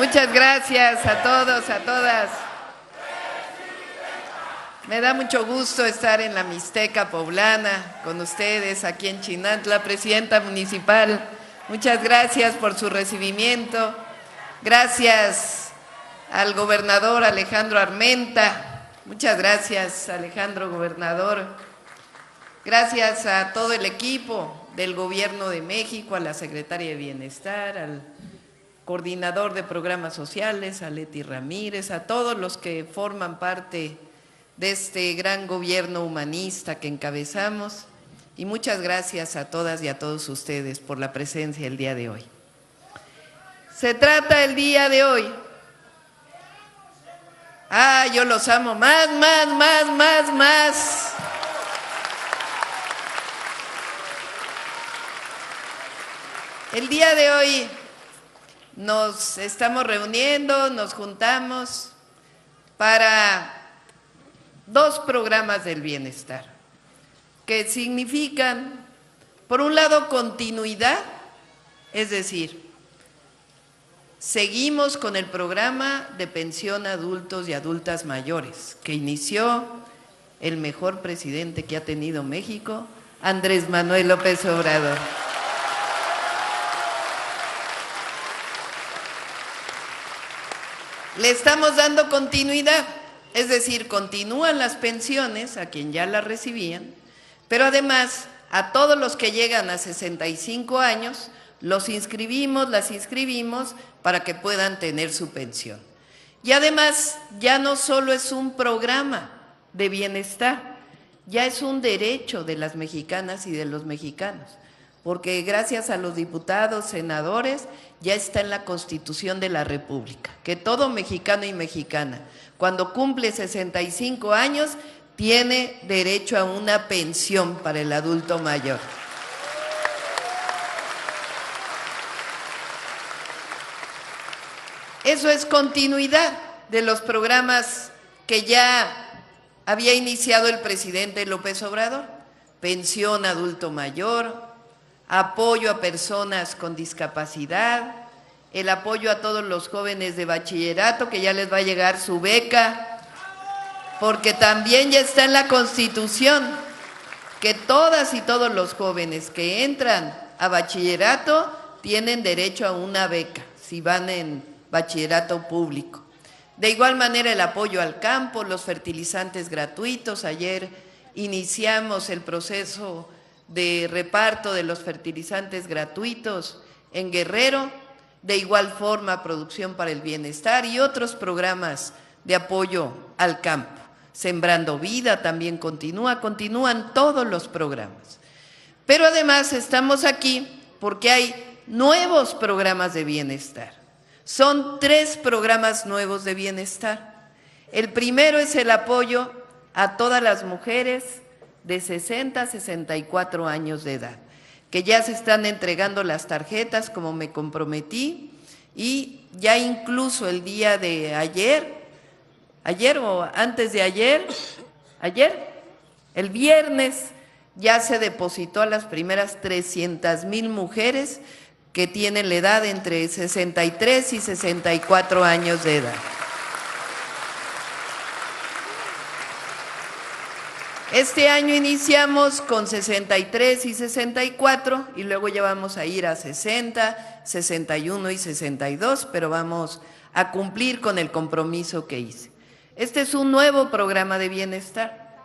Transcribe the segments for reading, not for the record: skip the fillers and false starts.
Muchas gracias a todos, a todas. Me da mucho gusto estar en la Mixteca Poblana con ustedes aquí en Chinantla, presidenta municipal. Muchas gracias por su recibimiento. Gracias al gobernador Alejandro Armenta. Muchas gracias, Alejandro, gobernador. Gracias a todo el equipo del Gobierno de México, a la secretaria de Bienestar, al coordinador de programas sociales, a Leti Ramírez, a todos los que forman parte de este gran gobierno humanista que encabezamos. Y muchas gracias a todas y a todos ustedes por la presencia el día de hoy. Se trata el día de hoy. Yo los amo más. El día de hoy nos estamos reuniendo, nos juntamos para dos programas del bienestar, que significan, por un lado, continuidad, es decir, seguimos con el programa de pensión a adultos y adultas mayores, que inició el mejor presidente que ha tenido México, Andrés Manuel López Obrador. Le estamos dando continuidad, es decir, continúan las pensiones a quien ya las recibían, pero además a todos los que llegan a 65 años, las inscribimos para que puedan tener su pensión. Y además ya no solo es un programa de bienestar, ya es un derecho de las mexicanas y de los mexicanos, porque gracias a los diputados, senadores, ya está en la Constitución de la República, que todo mexicano y mexicana, cuando cumple 65 años, tiene derecho a una pensión para el adulto mayor. Eso es continuidad de los programas que ya había iniciado el presidente López Obrador: pensión adulto mayor, apoyo a personas con discapacidad, el apoyo a todos los jóvenes de bachillerato, que ya les va a llegar su beca, porque también ya está en la Constitución que todas y todos los jóvenes que entran a bachillerato tienen derecho a una beca si van en bachillerato público. De igual manera, el apoyo al campo, los fertilizantes gratuitos. Ayer iniciamos el proceso de reparto de los fertilizantes gratuitos en Guerrero. De igual forma, producción para el bienestar y otros programas de apoyo al campo. Sembrando Vida también continúan todos los programas. Pero además estamos aquí porque hay nuevos programas de bienestar. Son 3 programas nuevos de bienestar. El primero es el apoyo a todas las mujeres de 60 a 64 años de edad, que ya se están entregando las tarjetas como me comprometí, y ya incluso el día de ayer o antes de ayer, el viernes, ya se depositó a las primeras 300,000 mujeres que tienen la edad entre 63 y 64 años de edad. Este año iniciamos con 63 y 64 y luego ya vamos a ir a 60, 61 y 62, pero vamos a cumplir con el compromiso que hice. Este es un nuevo programa de bienestar.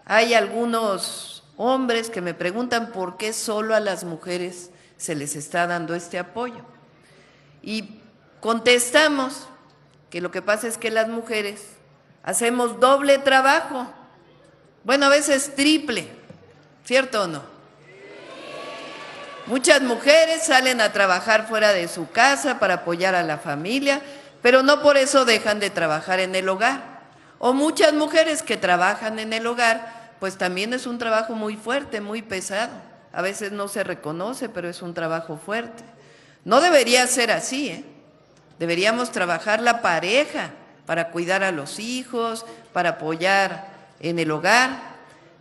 Hay algunos hombres que me preguntan por qué solo a las mujeres se les está dando este apoyo. Y contestamos que lo que pasa es que las mujeres hacemos doble trabajo. Bueno, a veces triple, ¿cierto o no? Muchas mujeres salen a trabajar fuera de su casa para apoyar a la familia, pero no por eso dejan de trabajar en el hogar. O muchas mujeres que trabajan en el hogar, pues también es un trabajo muy fuerte, muy pesado. A veces no se reconoce, pero es un trabajo fuerte. No debería ser así, ¿eh? Deberíamos trabajar la pareja para cuidar a los hijos, para apoyar en el hogar,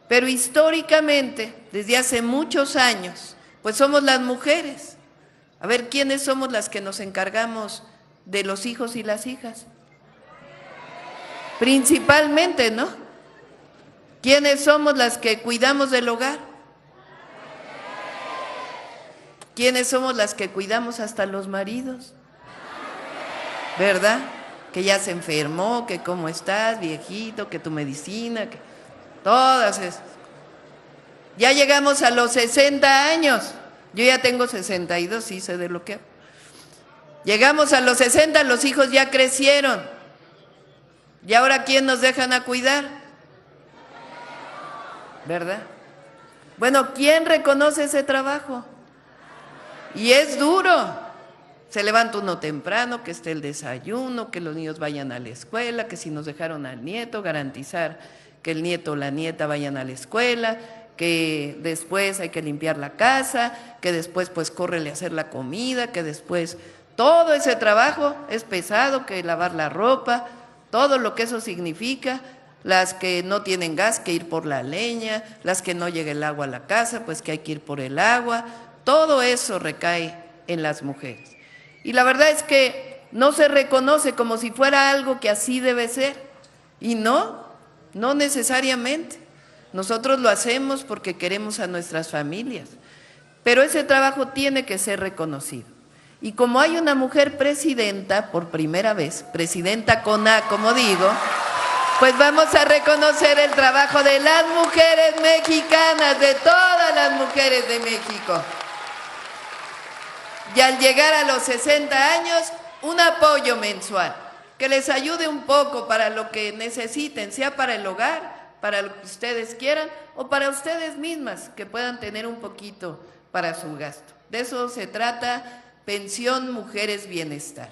pero históricamente, desde hace muchos años, pues somos las mujeres. A ver, ¿quiénes somos las que nos encargamos de los hijos y las hijas. Principalmente, ¿no? ¿Quiénes somos las que cuidamos del hogar? ¿Quiénes somos las que cuidamos hasta los maridos? ¿Verdad? Que ya se enfermó, que cómo estás, viejito, que tu medicina, que todas esas. Ya llegamos a los 60 años. Yo ya tengo 62, sí sé de lo que hablo. Llegamos a los 60, los hijos ya crecieron. ¿Y ahora quién nos dejan a cuidar? ¿Verdad? Bueno, ¿quién reconoce ese trabajo? Y es duro. Se levanta uno temprano, que esté el desayuno, que los niños vayan a la escuela, que si nos dejaron al nieto, garantizar que el nieto o la nieta vayan a la escuela, que después hay que limpiar la casa, que después pues córrele a hacer la comida, que después todo ese trabajo es pesado, que lavar la ropa, todo lo que eso significa, las que no tienen gas, que ir por la leña, las que no llega el agua a la casa, pues que hay que ir por el agua, todo eso recae en las mujeres. Y la verdad es que no se reconoce como si fuera algo que así debe ser, y no necesariamente. Nosotros lo hacemos porque queremos a nuestras familias, pero ese trabajo tiene que ser reconocido. Y como hay una mujer presidenta, por primera vez, presidenta con A, como digo, pues vamos a reconocer el trabajo de las mujeres mexicanas, de todas las mujeres de México. Y al llegar a los 60 años, un apoyo mensual, que les ayude un poco para lo que necesiten, sea para el hogar, para lo que ustedes quieran, o para ustedes mismas, que puedan tener un poquito para su gasto. De eso se trata, Pensión Mujeres Bienestar.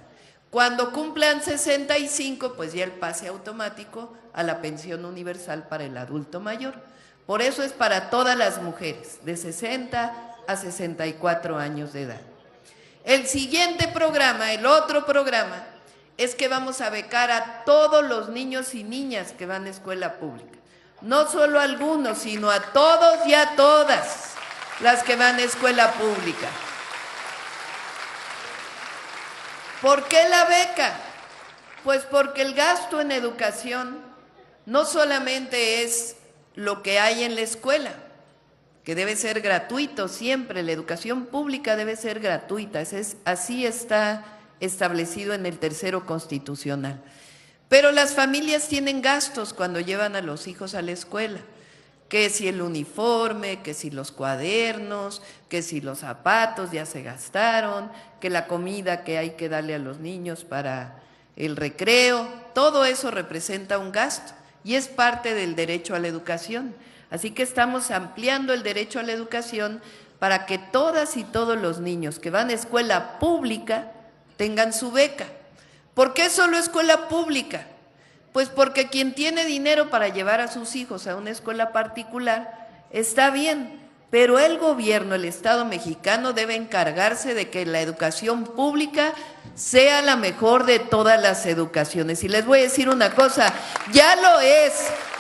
Cuando cumplan 65, pues ya el pase automático a la pensión universal para el adulto mayor. Por eso es para todas las mujeres, de 60 a 64 años de edad. El siguiente programa, el otro programa, es que vamos a becar a todos los niños y niñas que van a escuela pública. No solo a algunos, sino a todos y a todas las que van a escuela pública. ¿Por qué la beca? Pues porque el gasto en educación no solamente es lo que hay en la escuela, que debe ser gratuito siempre, la educación pública debe ser gratuita, así está establecido en el tercero constitucional. Pero las familias tienen gastos cuando llevan a los hijos a la escuela, que si el uniforme, que si los cuadernos, que si los zapatos ya se gastaron, que la comida que hay que darle a los niños para el recreo, todo eso representa un gasto y es parte del derecho a la educación. Así que estamos ampliando el derecho a la educación para que todas y todos los niños que van a escuela pública tengan su beca. ¿Por qué solo escuela pública? Pues porque quien tiene dinero para llevar a sus hijos a una escuela particular está bien, pero el gobierno, el Estado mexicano debe encargarse de que la educación pública sea la mejor de todas las educaciones. Y les voy a decir una cosa, ya lo es,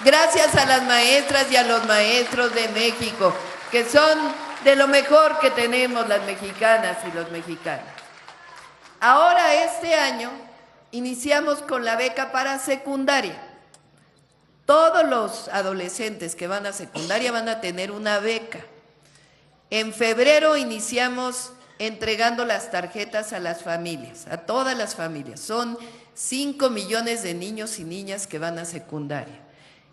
gracias a las maestras y a los maestros de México, que son de lo mejor que tenemos las mexicanas y los mexicanos. Ahora este año iniciamos con la beca para secundaria. Todos los adolescentes que van a secundaria van a tener una beca. En febrero iniciamos entregando las tarjetas a las familias, a todas las familias. Son 5 millones de niños y niñas que van a secundaria.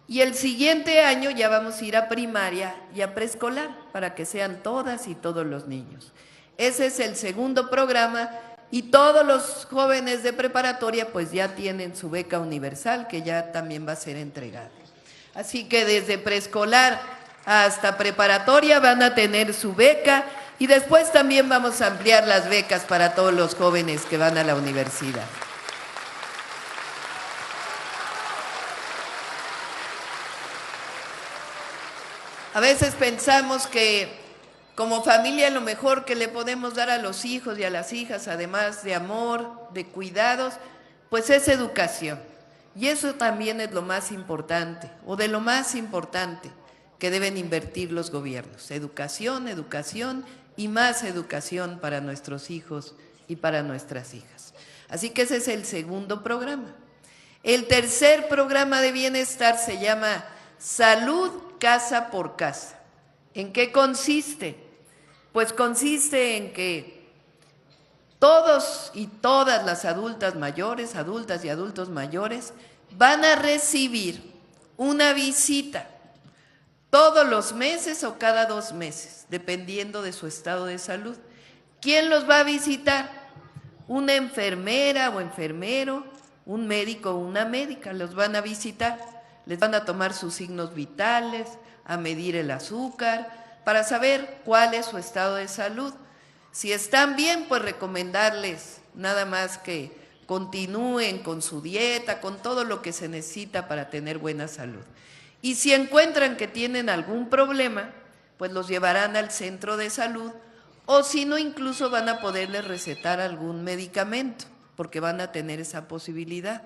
Y el siguiente año ya vamos a ir a primaria y a preescolar para que sean todas y todos los niños. Ese es el segundo programa y todos los jóvenes de preparatoria pues ya tienen su beca universal que ya también va a ser entregada. Así que desde preescolar hasta preparatoria van a tener su beca y después también vamos a ampliar las becas para todos los jóvenes que van a la universidad. A veces pensamos que como familia lo mejor que le podemos dar a los hijos y a las hijas, además de amor, de cuidados, pues es educación. Y eso también es lo más importante, o de lo más importante que deben invertir los gobiernos. Educación, educación y más educación para nuestros hijos y para nuestras hijas. Así que ese es el segundo programa. El tercer programa de bienestar se llama Salud Casa por Casa. ¿En qué consiste? Pues consiste en que todos y todas las adultas mayores, adultas y adultos mayores, van a recibir una visita todos los meses o cada 2 meses, dependiendo de su estado de salud. ¿Quién los va a visitar? Una enfermera o enfermero, un médico o una médica, los van a visitar. Les van a tomar sus signos vitales, a medir el azúcar, para saber cuál es su estado de salud. Si están bien, pues recomendarles nada más que continúen con su dieta, con todo lo que se necesita para tener buena salud. Y si encuentran que tienen algún problema, pues los llevarán al centro de salud, o si no, incluso van a poderles recetar algún medicamento, porque van a tener esa posibilidad.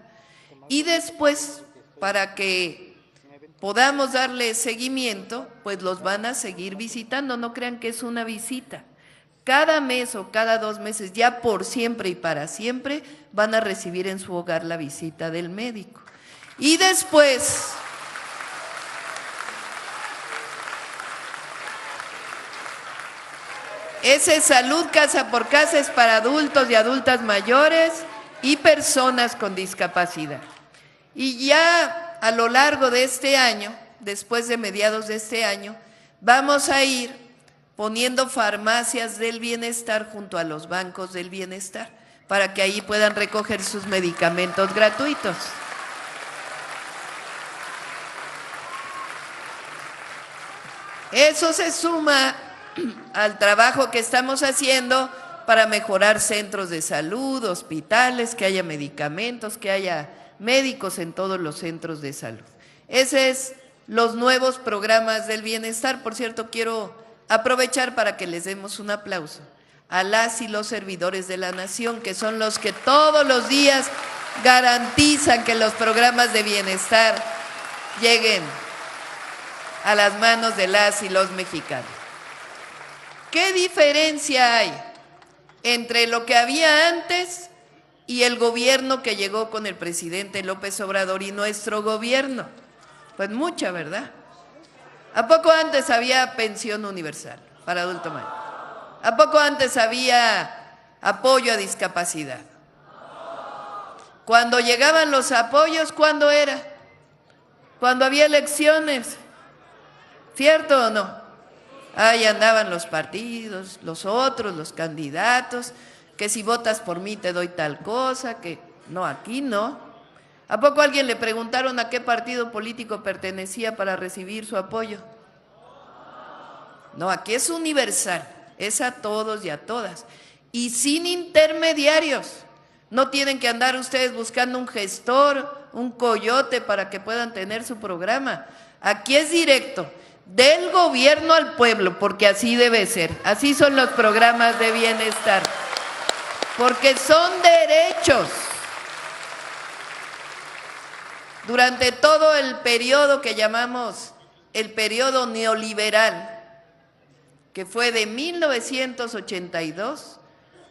Y después, para que podamos darle seguimiento, pues los van a seguir visitando. No crean que es una visita. Cada mes o cada 2 meses, ya por siempre y para siempre, van a recibir en su hogar la visita del médico. Y después, ese Salud Casa por Casa es para adultos y adultas mayores y personas con discapacidad. Y ya a lo largo de este año, después de mediados de este año, vamos a ir poniendo farmacias del bienestar junto a los bancos del bienestar, para que ahí puedan recoger sus medicamentos gratuitos. Eso se suma al trabajo que estamos haciendo para mejorar centros de salud, hospitales, que haya medicamentos, que haya médicos en todos los centros de salud. Ese es los nuevos programas del bienestar. Por cierto, quiero aprovechar para que les demos un aplauso a las y los servidores de la nación, que son los que todos los días garantizan que los programas de bienestar lleguen a las manos de las y los mexicanos. ¿Qué diferencia hay entre lo que había antes y el gobierno que llegó con el presidente López Obrador y nuestro gobierno? Pues mucha, ¿verdad? ¿A poco antes había pensión universal para adulto mayor? ¿A poco antes había apoyo a discapacidad? Cuando llegaban los apoyos, ¿cuándo era? Cuando había elecciones, ¿cierto o no? Ahí andaban los partidos, los otros, los candidatos, que si votas por mí te doy tal cosa, que no, aquí no. ¿A poco a alguien le preguntaron a qué partido político pertenecía para recibir su apoyo? No, aquí es universal, es a todos y a todas. Y sin intermediarios. No tienen que andar ustedes buscando un gestor, un coyote para que puedan tener su programa. Aquí es directo, del gobierno al pueblo, porque así debe ser. Así son los programas de bienestar, porque son derechos. Durante todo el periodo que llamamos el periodo neoliberal, que fue de 1982,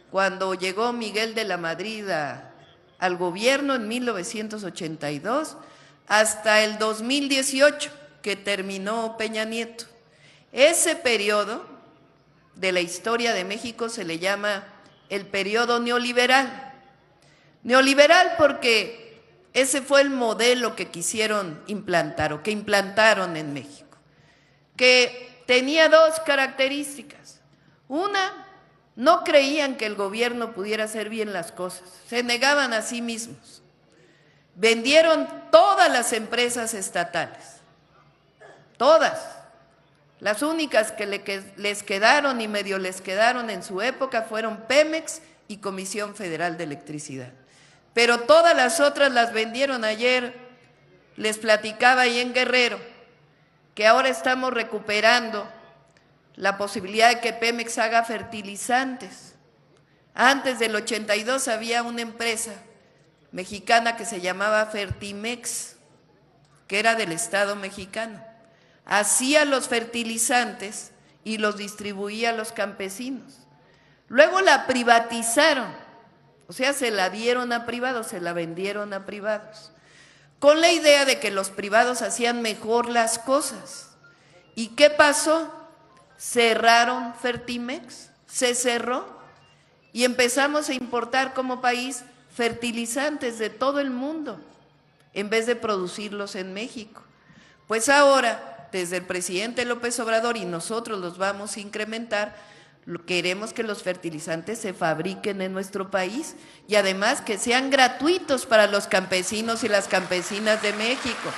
cuando llegó Miguel de la Madrid al gobierno en 1982, hasta el 2018, que terminó Peña Nieto. Ese periodo de la historia de México se le llama el periodo neoliberal. Neoliberal porque ese fue el modelo que quisieron implantar o que implantaron en México, que tenía 2 características. Una, no creían que el gobierno pudiera hacer bien las cosas, se negaban a sí mismos. Vendieron todas las empresas estatales, todas. Las únicas que les quedaron y medio les quedaron en su época fueron Pemex y Comisión Federal de Electricidad. Pero todas las otras las vendieron. Ayer les platicaba ahí en Guerrero que ahora estamos recuperando la posibilidad de que Pemex haga fertilizantes. Antes del 82 había una empresa mexicana que se llamaba Fertimex, que era del Estado mexicano. Hacía los fertilizantes y los distribuía a los campesinos. Luego la privatizaron O sea, se la dieron a privados, se la vendieron a privados, con la idea de que los privados hacían mejor las cosas. ¿Y qué pasó? Cerraron Fertimex, se cerró y empezamos a importar como país fertilizantes de todo el mundo en vez de producirlos en México. Pues ahora, desde el presidente López Obrador, y nosotros los vamos a incrementar, queremos que los fertilizantes se fabriquen en nuestro país y además que sean gratuitos para los campesinos y las campesinas de México.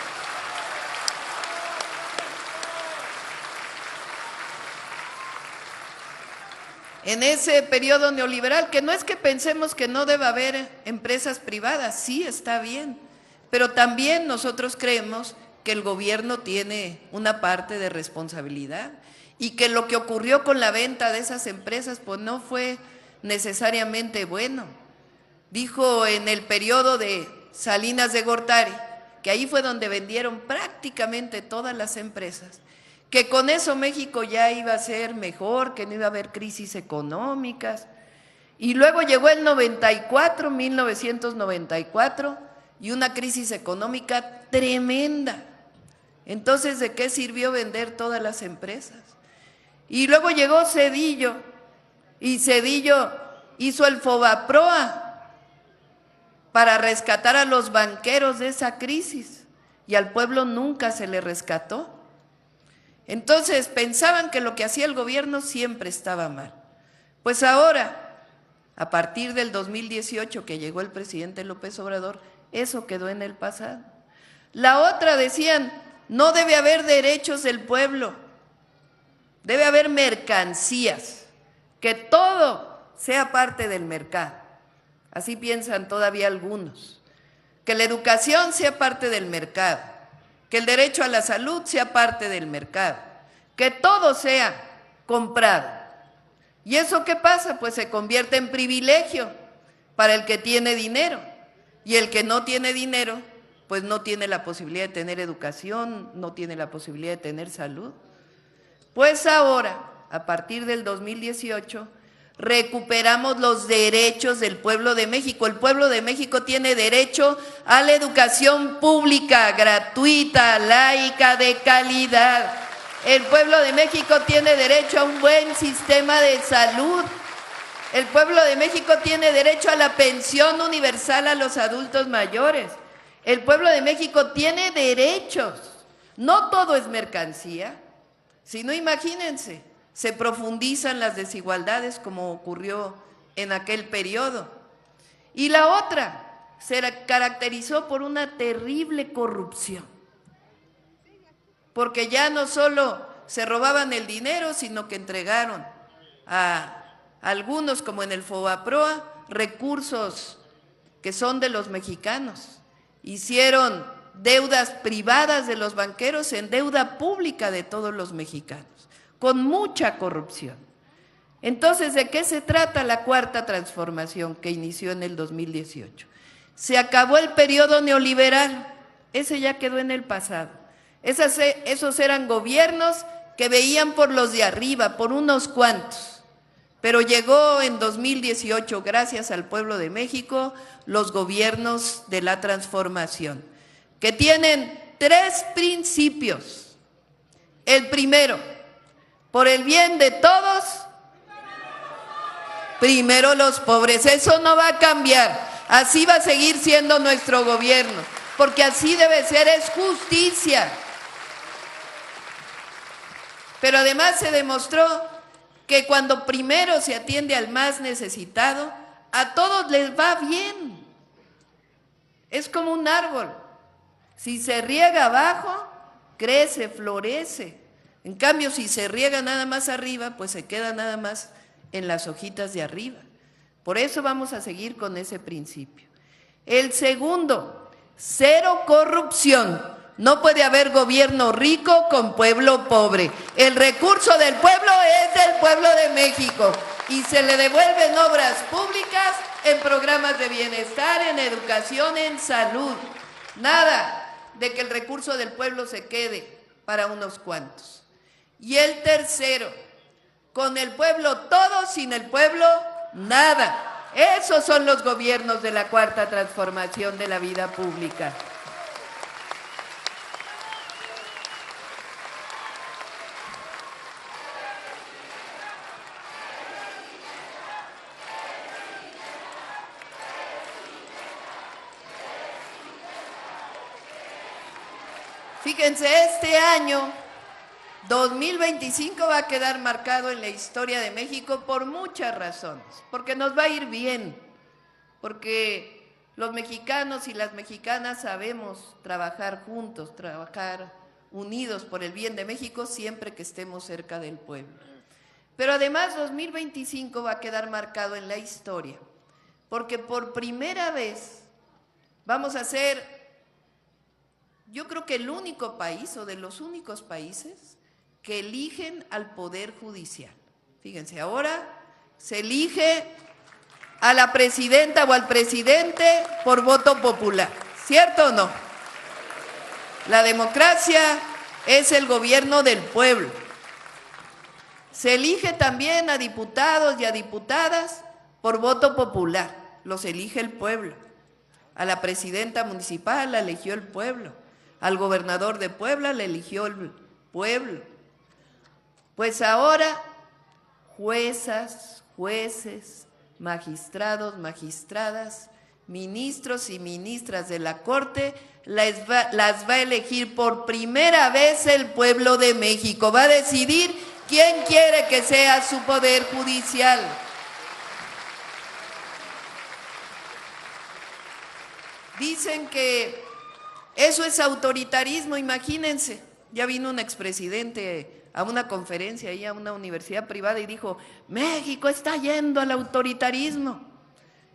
En ese periodo neoliberal, que no es que pensemos que no deba haber empresas privadas, sí está bien, pero también nosotros creemos que el gobierno tiene una parte de responsabilidad y que lo que ocurrió con la venta de esas empresas pues no fue necesariamente bueno. Dijo en el periodo de Salinas de Gortari, que ahí fue donde vendieron prácticamente todas las empresas, que con eso México ya iba a ser mejor, que no iba a haber crisis económicas. Y luego llegó el 1994, y una crisis económica tremenda. Entonces, ¿de qué sirvió vender todas las empresas? Y luego llegó Zedillo, y Zedillo hizo el Fobaproa para rescatar a los banqueros de esa crisis, y al pueblo nunca se le rescató. Entonces pensaban que lo que hacía el gobierno siempre estaba mal. Pues ahora, a partir del 2018 que llegó el presidente López Obrador, eso quedó en el pasado. La otra decían, no debe haber derechos del pueblo, debe haber mercancías, que todo sea parte del mercado. Así piensan todavía algunos. Que la educación sea parte del mercado, que el derecho a la salud sea parte del mercado, que todo sea comprado. ¿Y eso qué pasa? Pues se convierte en privilegio para el que tiene dinero, y el que no tiene dinero, pues no tiene la posibilidad de tener educación, no tiene la posibilidad de tener salud. Pues ahora, a partir del 2018, recuperamos los derechos del pueblo de México. El pueblo de México tiene derecho a la educación pública, gratuita, laica, de calidad. El pueblo de México tiene derecho a un buen sistema de salud. El pueblo de México tiene derecho a la pensión universal a los adultos mayores. El pueblo de México tiene derechos. No todo es mercancía. Si no, imagínense, se profundizan las desigualdades como ocurrió en aquel periodo. Y la otra se caracterizó por una terrible corrupción, porque ya no solo se robaban el dinero, sino que entregaron a algunos, como en el Fobaproa, recursos que son de los mexicanos. Hicieron deudas privadas de los banqueros en deuda pública de todos los mexicanos, con mucha corrupción. Entonces, ¿de qué se trata la cuarta transformación que inició en el 2018? Se acabó el periodo neoliberal, ese ya quedó en el pasado. Esos eran gobiernos que veían por los de arriba, por unos cuantos. Pero llegó en 2018, gracias al pueblo de México, los gobiernos de la transformación, que tienen 3 principios. El primero, por el bien de todos, primero los pobres. Eso no va a cambiar, así va a seguir siendo nuestro gobierno, porque así debe ser, es justicia. Pero además se demostró que cuando primero se atiende al más necesitado, a todos les va bien. Es como un árbol, si se riega abajo, crece, florece. En cambio, si se riega nada más arriba, pues se queda nada más en las hojitas de arriba. Por eso vamos a seguir con ese principio. El segundo, cero corrupción. No puede haber gobierno rico con pueblo pobre. El recurso del pueblo es del pueblo de México y se le devuelven obras públicas en programas de bienestar, en educación, en salud. Nada de que el recurso del pueblo se quede para unos cuantos. Y el tercero, con el pueblo todo, sin el pueblo nada. Esos son los gobiernos de la Cuarta Transformación de la vida pública. Fíjense, este año 2025 va a quedar marcado en la historia de México por muchas razones, porque nos va a ir bien, porque los mexicanos y las mexicanas sabemos trabajar juntos, trabajar unidos por el bien de México siempre que estemos cerca del pueblo. Pero además 2025 va a quedar marcado en la historia, porque por primera vez vamos a ser, yo creo que el único país o de los únicos países que eligen al Poder Judicial. Fíjense, ahora se elige a la presidenta o al presidente por voto popular, ¿cierto o no? La democracia es el gobierno del pueblo. Se elige también a diputados y a diputadas por voto popular, los elige el pueblo. A la presidenta municipal la eligió el pueblo. Al gobernador de Puebla le eligió el pueblo. Pues ahora, juezas, jueces, magistrados, magistradas, ministros y ministras de la Corte, las va a elegir por primera vez el pueblo de México. Va a decidir quién quiere que sea su poder judicial. Dicen que eso es autoritarismo, imagínense. Ya vino un expresidente a una conferencia ahí a una universidad privada y dijo, México está yendo al autoritarismo.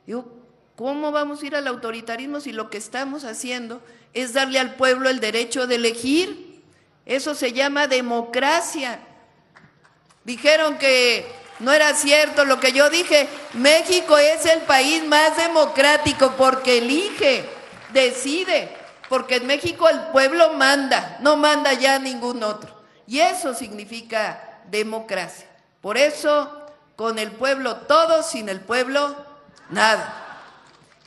Digo, ¿cómo vamos a ir al autoritarismo si lo que estamos haciendo es darle al pueblo el derecho de elegir? Eso se llama democracia. Dijeron que no era cierto lo que yo dije. México es el país más democrático porque elige, decide. Porque en México el pueblo manda, no manda ya ningún otro. Y eso significa democracia. Por eso, con el pueblo todo, sin el pueblo nada.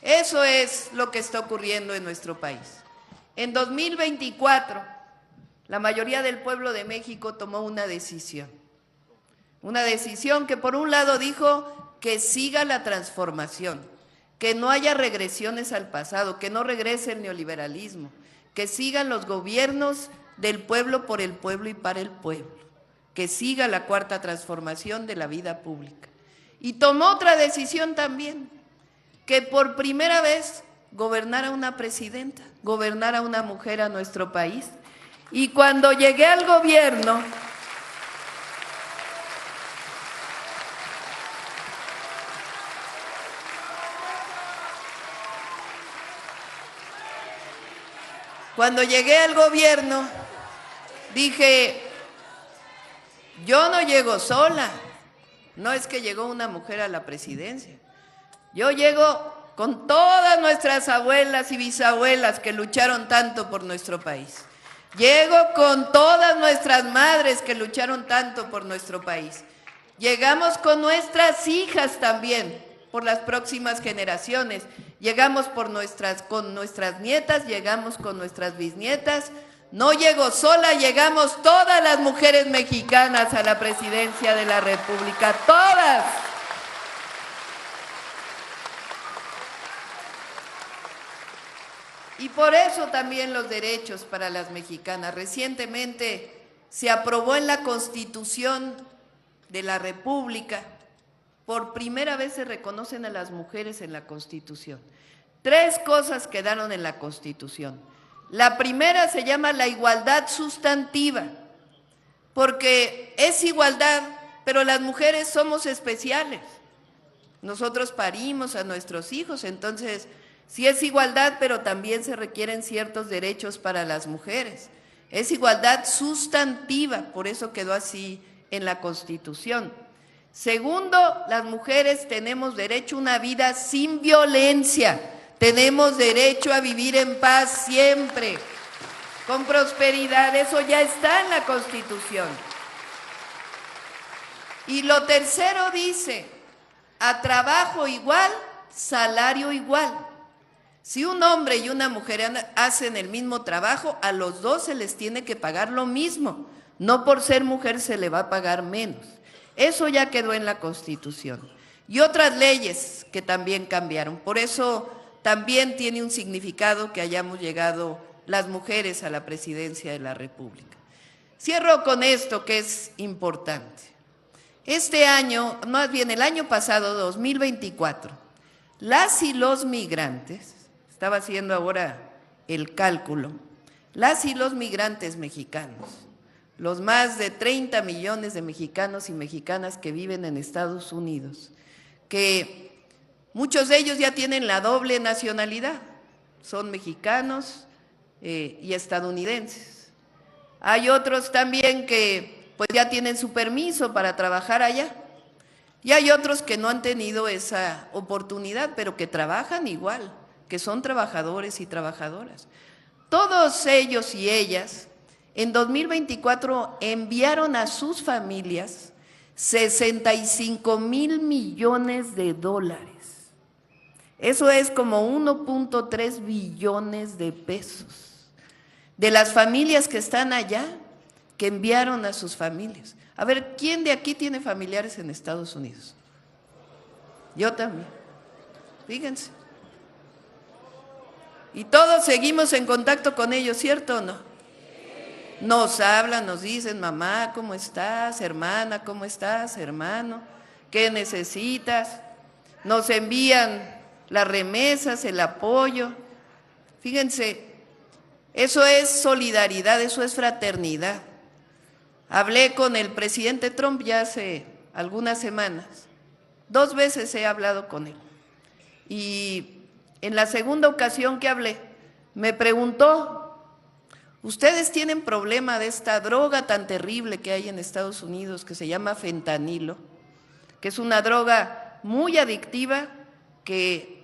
Eso es lo que está ocurriendo en nuestro país. En 2024, la mayoría del pueblo de México tomó una decisión. Una decisión que por un lado dijo que siga la transformación, que no haya regresiones al pasado, que no regrese el neoliberalismo, que sigan los gobiernos del pueblo por el pueblo y para el pueblo, que siga la Cuarta Transformación de la vida pública. Y tomó otra decisión también, que por primera vez gobernara una presidenta, gobernara una mujer a nuestro país. Y cuando llegué al gobierno, dije, yo no llego sola, no es que llegó una mujer a la presidencia, yo llego con todas nuestras abuelas y bisabuelas que lucharon tanto por nuestro país, llego con todas nuestras madres que lucharon tanto por nuestro país, llegamos con nuestras hijas también, por las próximas generaciones, llegamos con nuestras nietas, llegamos con nuestras bisnietas, no llego sola, llegamos todas las mujeres mexicanas a la presidencia de la República, todas. Y por eso también los derechos para las mexicanas. Recientemente se aprobó en la Constitución de la República. Por primera vez se reconocen a las mujeres en la Constitución. 3 cosas quedaron en la Constitución. La primera se llama la igualdad sustantiva, porque es igualdad, pero las mujeres somos especiales. Nosotros parimos a nuestros hijos, entonces sí es igualdad, pero también se requieren ciertos derechos para las mujeres. Es igualdad sustantiva, por eso quedó así en la Constitución. Segundo, las mujeres tenemos derecho a una vida sin violencia, tenemos derecho a vivir en paz siempre, con prosperidad, eso ya está en la Constitución. Y lo tercero dice a trabajo igual, salario igual. Si un hombre y una mujer hacen el mismo trabajo, a los dos se les tiene que pagar lo mismo. No por ser mujer se le va a pagar menos. Eso ya quedó en la Constitución. Y otras leyes que también cambiaron. Por eso también tiene un significado que hayamos llegado las mujeres a la presidencia de la República. Cierro con esto que es importante. Este año, más bien el año pasado, 2024, las y los migrantes, estaba haciendo ahora el cálculo, las y los migrantes mexicanos, los más de 30 millones de mexicanos y mexicanas que viven en Estados Unidos, que muchos de ellos ya tienen la doble nacionalidad, son mexicanos y estadounidenses. Hay otros también que pues ya tienen su permiso para trabajar allá. Y hay otros que no han tenido esa oportunidad, pero que trabajan igual, que son trabajadores y trabajadoras. Todos ellos y ellas en 2024 enviaron a sus familias 65,000 millones de dólares. Eso es como 1.3 billones de pesos. De las familias que están allá, que enviaron a sus familias. A ver, ¿quién de aquí tiene familiares en Estados Unidos? Yo también. Fíjense. Y todos seguimos en contacto con ellos, ¿cierto o no? Nos hablan, nos dicen, mamá, ¿cómo estás? Hermana, ¿cómo estás? Hermano, ¿qué necesitas? Nos envían las remesas, el apoyo. Fíjense, eso es solidaridad, eso es fraternidad. Hablé con el presidente Trump ya hace algunas semanas. 2 veces he hablado con él. Y en la segunda ocasión que hablé, me preguntó, ¿ustedes tienen problema de esta droga tan terrible que hay en Estados Unidos que se llama fentanilo? Que es una droga muy adictiva que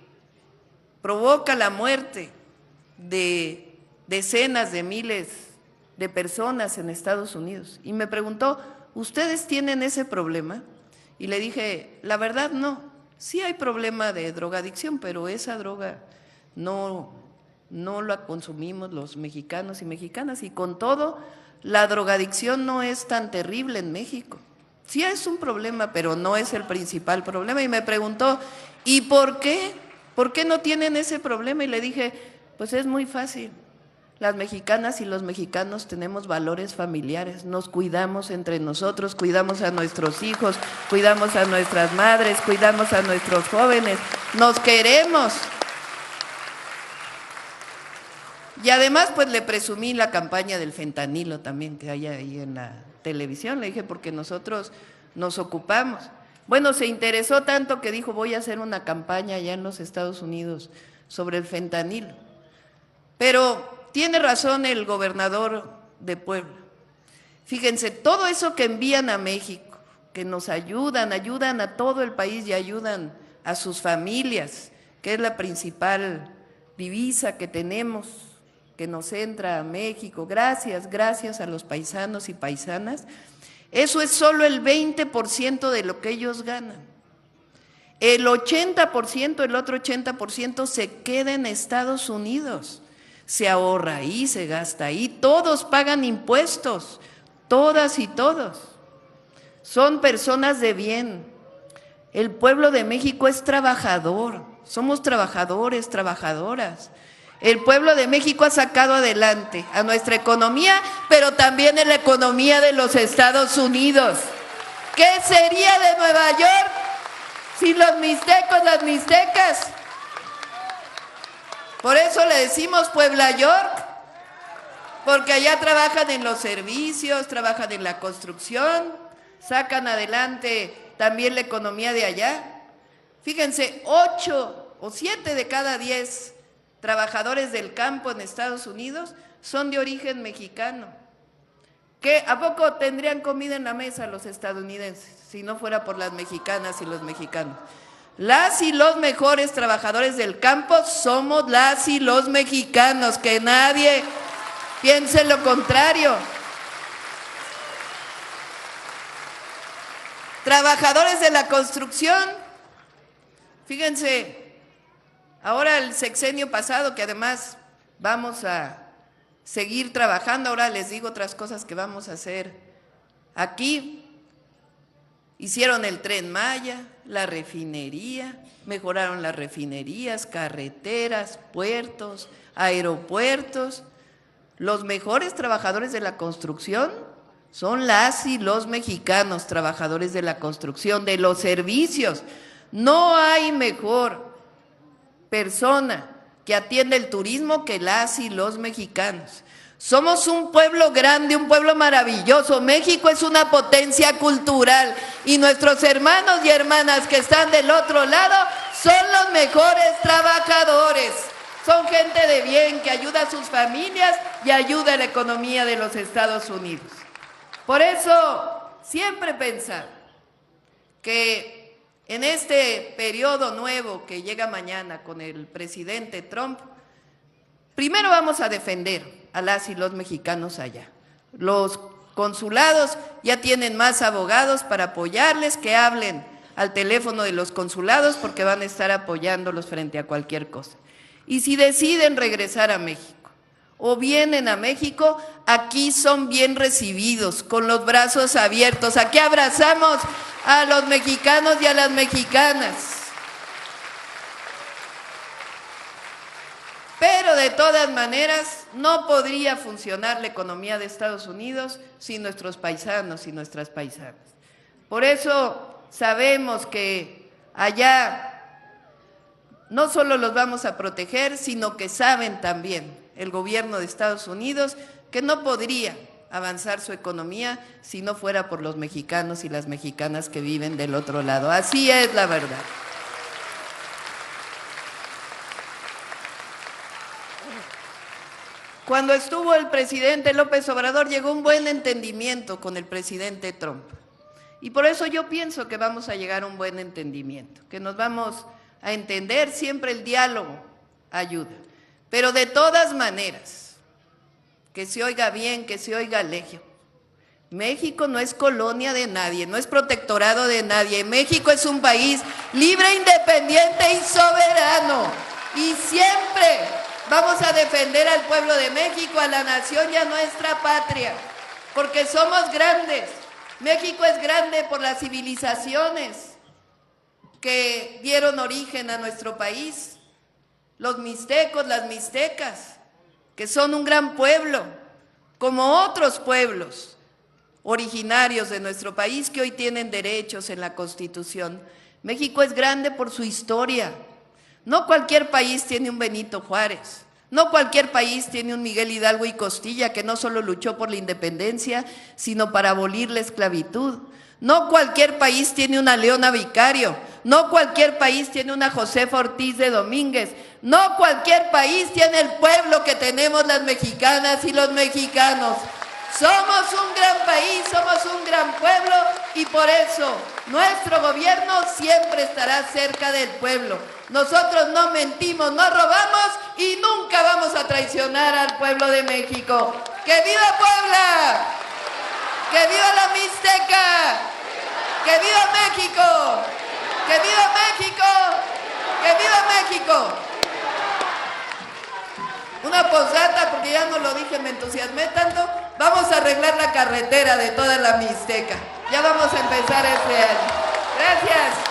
provoca la muerte de decenas de miles de personas en Estados Unidos. Y me preguntó, ¿ustedes tienen ese problema? Y le dije, la verdad no, sí hay problema de drogadicción, pero esa droga no la consumimos los mexicanos y mexicanas, y con todo, la drogadicción no es tan terrible en México. Sí es un problema, pero no es el principal problema. Y me preguntó, ¿y por qué? ¿Por qué no tienen ese problema? Y le dije, pues es muy fácil. Las mexicanas y los mexicanos tenemos valores familiares, nos cuidamos entre nosotros, cuidamos a nuestros hijos, cuidamos a nuestras madres, cuidamos a nuestros jóvenes, nos queremos. Y además pues le presumí la campaña del fentanilo también que hay ahí en la televisión, le dije porque nosotros nos ocupamos. Bueno, se interesó tanto que dijo voy a hacer una campaña allá en los Estados Unidos sobre el fentanilo. Pero tiene razón el gobernador de Puebla. Fíjense, todo eso que envían a México, que nos ayudan a todo el país y ayudan a sus familias, que es la principal divisa que tenemos, que nos entra a México. Gracias a los paisanos y paisanas. Eso es solo el 20% de lo que ellos ganan. El 80%, el otro 80% se queda en Estados Unidos. Se ahorra ahí, se gasta ahí, todos pagan impuestos, todas y todos. Son personas de bien. El pueblo de México es trabajador, somos trabajadores, trabajadoras. El pueblo de México ha sacado adelante a nuestra economía, pero también en la economía de los Estados Unidos. ¿Qué sería de Nueva York sin los mixtecos, las mixtecas? Por eso le decimos Puebla York, porque allá trabajan en los servicios, trabajan en la construcción, sacan adelante también la economía de allá. Fíjense, 8 o 7 de cada 10 trabajadores del campo en Estados Unidos son de origen mexicano. ¿Qué? ¿A poco tendrían comida en la mesa los estadounidenses si no fuera por las mexicanas y los mexicanos? Las y los mejores trabajadores del campo somos las y los mexicanos, que nadie piense lo contrario. Trabajadores de la construcción, Fíjense, ahora el sexenio pasado, que además vamos a seguir trabajando, ahora les digo otras cosas que vamos a hacer aquí. Hicieron el Tren Maya, la refinería, mejoraron las refinerías, carreteras, puertos, aeropuertos. Los mejores trabajadores de la construcción son las y los mexicanos, trabajadores de la construcción, de los servicios. No hay mejor persona que atienda el turismo que las y los mexicanos. Somos un pueblo grande, un pueblo maravilloso. México es una potencia cultural y nuestros hermanos y hermanas que están del otro lado son los mejores trabajadores. Son gente de bien que ayuda a sus familias y ayuda a la economía de los Estados Unidos. Por eso, siempre pensar que en este periodo nuevo que llega mañana con el presidente Trump, primero vamos a defender a las y los mexicanos allá. Los consulados ya tienen más abogados para apoyarles, que hablen al teléfono de los consulados porque van a estar apoyándolos frente a cualquier cosa. Y si deciden regresar a México o vienen a México, aquí son bien recibidos, con los brazos abiertos. Aquí abrazamos a los mexicanos y a las mexicanas. Pero de todas maneras, no podría funcionar la economía de Estados Unidos sin nuestros paisanos y nuestras paisanas. Por eso sabemos que allá no solo los vamos a proteger, sino que saben también el gobierno de Estados Unidos que no podría avanzar su economía si no fuera por los mexicanos y las mexicanas que viven del otro lado. Así es la verdad. Cuando estuvo el presidente López Obrador, llegó un buen entendimiento con el presidente Trump. Y por eso yo pienso que vamos a llegar a un buen entendimiento, que nos vamos a entender. Siempre el diálogo ayuda. Pero de todas maneras, que se oiga bien, que se oiga legio. México no es colonia de nadie, no es protectorado de nadie. México es un país libre, independiente y soberano. Y siempre vamos a defender al pueblo de México, a la nación y a nuestra patria, porque somos grandes. México es grande por las civilizaciones que dieron origen a nuestro país. Los mixtecos, las mixtecas, que son un gran pueblo, como otros pueblos originarios de nuestro país que hoy tienen derechos en la Constitución. México es grande por su historia. No cualquier país tiene un Benito Juárez, no cualquier país tiene un Miguel Hidalgo y Costilla que no solo luchó por la independencia, sino para abolir la esclavitud. No cualquier país tiene una Leona Vicario, no cualquier país tiene una Josefa Ortiz de Domínguez, no cualquier país tiene el pueblo que tenemos las mexicanas y los mexicanos. Somos un gran país, somos un gran pueblo y por eso nuestro gobierno siempre estará cerca del pueblo. Nosotros no mentimos, no robamos y nunca vamos a traicionar al pueblo de México. ¡Que viva Puebla! ¡Que viva la Mixteca! ¡Que viva México! ¡Que viva México! ¡Que viva México! Una posdata, porque ya no lo dije, me entusiasmé tanto. Vamos a arreglar la carretera de toda la Mixteca. Ya vamos a empezar este año. Gracias.